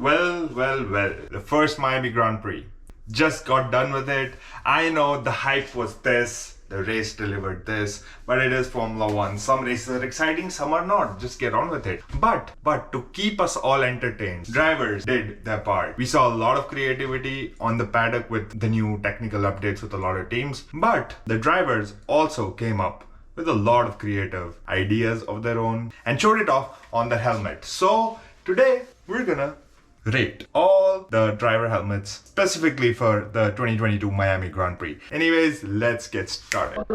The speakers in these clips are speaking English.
Well, the first Miami Grand Prix. Just got done with it. I know the hype was this, the race delivered this, but it is Formula One. Some races are exciting, some are not. Just get on with it. But to keep us all entertained, drivers did their part. We saw a lot of creativity on the paddock with the new technical updates with a lot of teams, but the drivers also came up with a lot of creative ideas of their own and showed it off on the helmet. So today we're gonna rate all the driver helmets specifically for the 2022 Miami Grand Prix. Anyways, let's get started.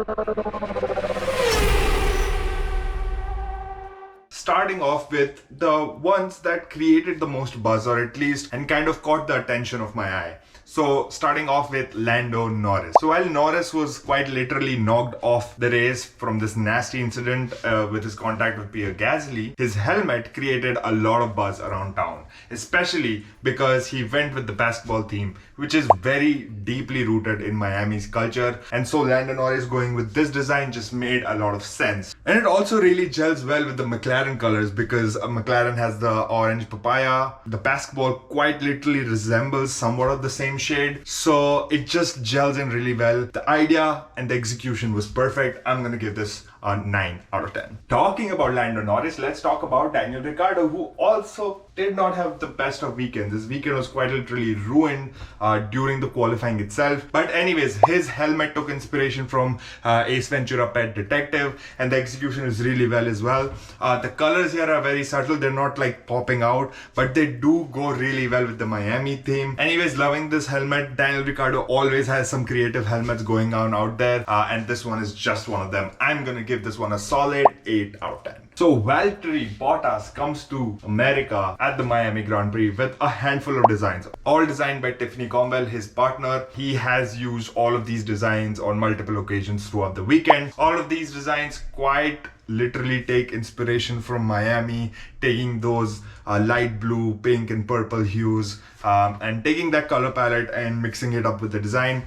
Starting off with the ones that created the most buzz, or at least and kind of caught the attention of my eye. So starting off with Lando Norris. So while Norris was quite literally knocked off the race from this nasty incident with his contact with Pierre Gasly, his helmet created a lot of buzz around town, especially because he went with the basketball theme, which is very deeply rooted in Miami's culture. And so Lando Norris going with this design just made a lot of sense. And it also really gels well with the McLaren colors because McLaren has the orange papaya. The basketball quite literally resembles somewhat of the same shade, so it just gels in really well. The idea and the execution was perfect. I'm gonna give this a 9 out of 10. Talking about Lando Norris, let's talk about Daniel Ricciardo, who also did not have the best of weekends. This weekend was quite literally ruined during the qualifying itself. But anyways, his helmet took inspiration from Ace Ventura Pet Detective, and the execution is really well as well. The colors here are very subtle. They're not like popping out, but they do go really well with the Miami theme. Anyways, loving this helmet. Daniel Ricciardo always has some creative helmets going on out there, and this one is just one of them. I'm gonna give this one a solid 8 out of 10. So Valtteri Bottas comes to America at the Miami Grand Prix with a handful of designs, all designed by Tiffany Cromwell, his partner. He has used all of these designs on multiple occasions throughout the weekend. All of these designs quite literally take inspiration from Miami, taking those light blue, pink and purple hues and taking that color palette and mixing it up with the design.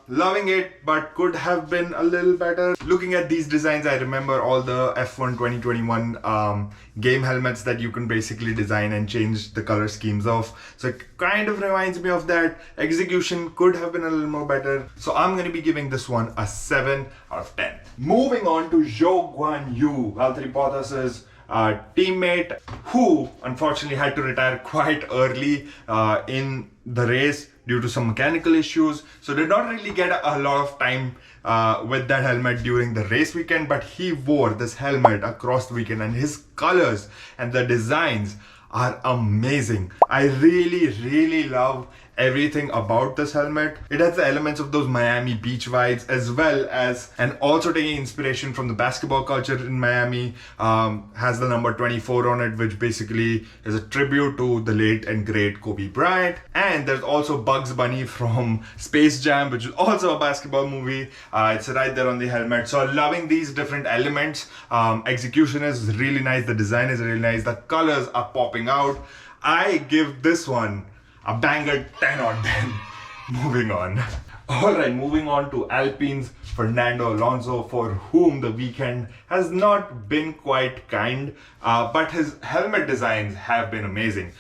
Loving it, but could have been a little better. Looking at these designs, I remember all the F1 2021 game helmets that you can basically design and change the color schemes of. So it kind of reminds me of that. Execution could have been a little more better. So I'm going to be giving this one a 7 out of 10. Moving on to Guan, Valtteri Bottas's teammate, who unfortunately had to retire quite early in the race due to some mechanical issues, so did not really get a lot of time with that helmet during the race weekend, but he wore this helmet across the weekend and his colors and the designs are amazing. I really love everything about this helmet. It has the elements of those Miami beach vibes, as well as, and also taking inspiration from the basketball culture in Miami. Has the number 24 on it, which basically is a tribute to the late and great Kobe Bryant. And there's also Bugs Bunny from Space Jam, which is also a basketball movie. It's right there on the helmet. So loving these different elements. Execution is really nice. The design is really nice. The colors are popping out. I give this one a banger 10 on 10. Moving on. Alright, moving on to Alpine's Fernando Alonso, for whom the weekend has not been quite kind, but his helmet designs have been amazing.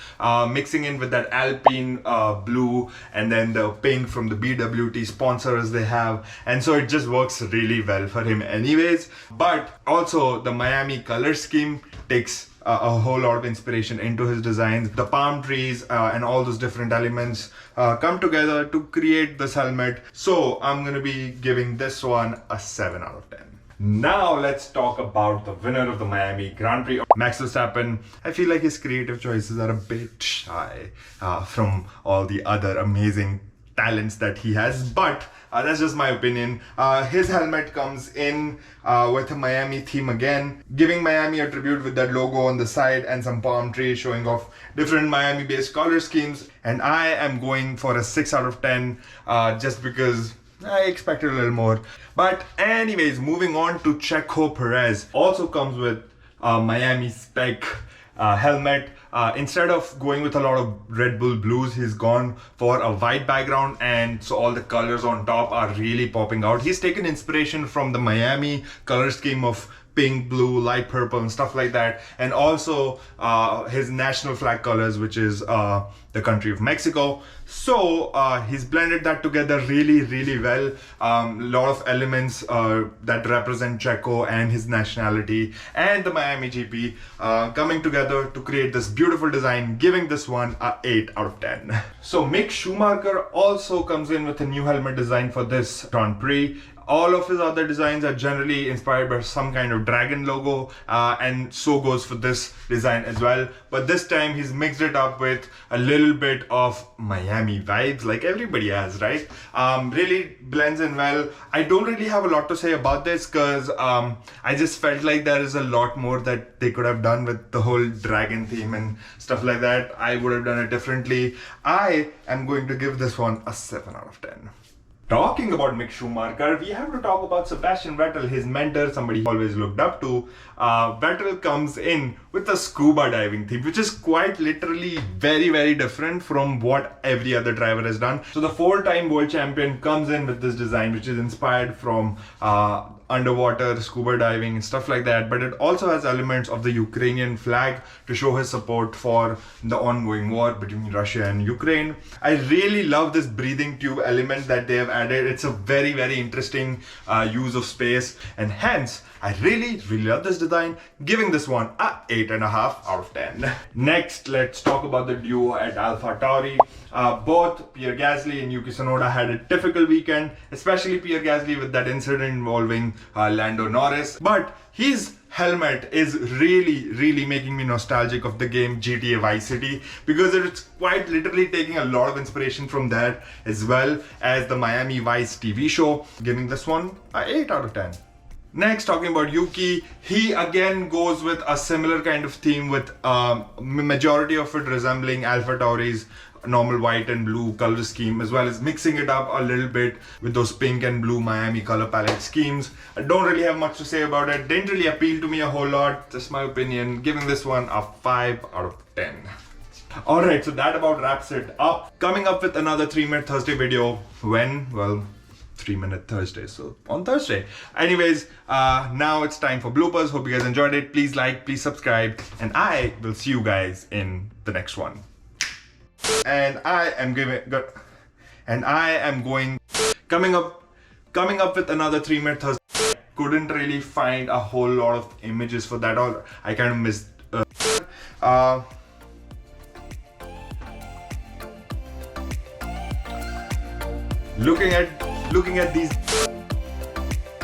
Mixing in with that Alpine blue and then the pink from the BWT sponsors they have, and so it just works really well for him anyways. But also the Miami color scheme takes a whole lot of inspiration into his designs. The palm trees and all those different elements come together to create this helmet. So I'm gonna be giving this one a 7 out of 10. Now let's talk about the winner of the Miami Grand Prix, Max Verstappen. I feel like his creative choices are a bit shy from all the other amazing talents that he has, but that's just my opinion. His helmet comes in with a Miami theme again, giving Miami a tribute with that logo on the side and some palm trees showing off different Miami based color schemes. And I am going for a 6 out of 10 just because I expected a little more. But anyways, moving on to Czecho Perez. Also comes with Miami spec helmet. Instead of going with a lot of Red Bull blues, he's gone for a white background, and so all the colors on top are really popping out. He's taken inspiration from the Miami color scheme of pink, blue, light purple and stuff like that, and also his national flag colors, which is the country of Mexico. So he's blended that together really well. A lot of elements that represent Czecho and his nationality and the Miami GP coming together to create this beautiful design, giving this one a 8 out of 10. So Mick Schumacher also comes in with a new helmet design for this Grand Prix. All of his other designs are generally inspired by some kind of dragon logo, and so goes for this design as well. But this time he's mixed it up with a little bit of Miami vibes, like everybody has, right? Really blends in well. I don't really have a lot to say about this because I just felt like there is a lot more that they could have done with the whole dragon theme and stuff like that. I would have done it differently. I am going to give this one a 7 out of 10. Talking about Mick Schumacher, we have to talk about Sebastian Vettel, his mentor, somebody he always looked up to. Vettel comes in with a scuba diving theme, which is quite literally very different from what every other driver has done. So the 4-time world champion comes in with this design, which is inspired from underwater scuba diving and stuff like that, but it also has elements of the Ukrainian flag to show his support for the ongoing war between Russia and Ukraine. I really love this breathing tube element that they have added. It's a very interesting use of space, and hence I really love this design, giving this one a 8.5 out of 10. Next, let's talk about the duo at AlphaTauri. Both Pierre Gasly and Yuki Tsunoda had a difficult weekend, especially Pierre Gasly with that incident involving Lando Norris. But his helmet is really making me nostalgic of the game GTA Vice City, because it's quite literally taking a lot of inspiration from that, as well as the Miami Vice TV show, giving this one a 8 out of 10. Next, talking about Yuki, he again goes with a similar kind of theme, with majority of it resembling AlphaTauri's normal white and blue color scheme, as well as mixing it up a little bit with those pink and blue Miami color palette schemes. I don't really have much to say about it. Didn't really appeal to me a whole lot, just my opinion. Giving this one a 5 out of 10. Alright, so that about wraps it up. Coming up with another 3-minute Thursday video. When? Well, 3-minute Thursday, so on Thursday. Anyways, now it's time for bloopers. Hope you guys enjoyed it. Please like, please subscribe, and I will see you guys in the next one. And I am coming up with another 3-minute Thursday. Couldn't really find a whole lot of images for that, or I kind of missed looking at these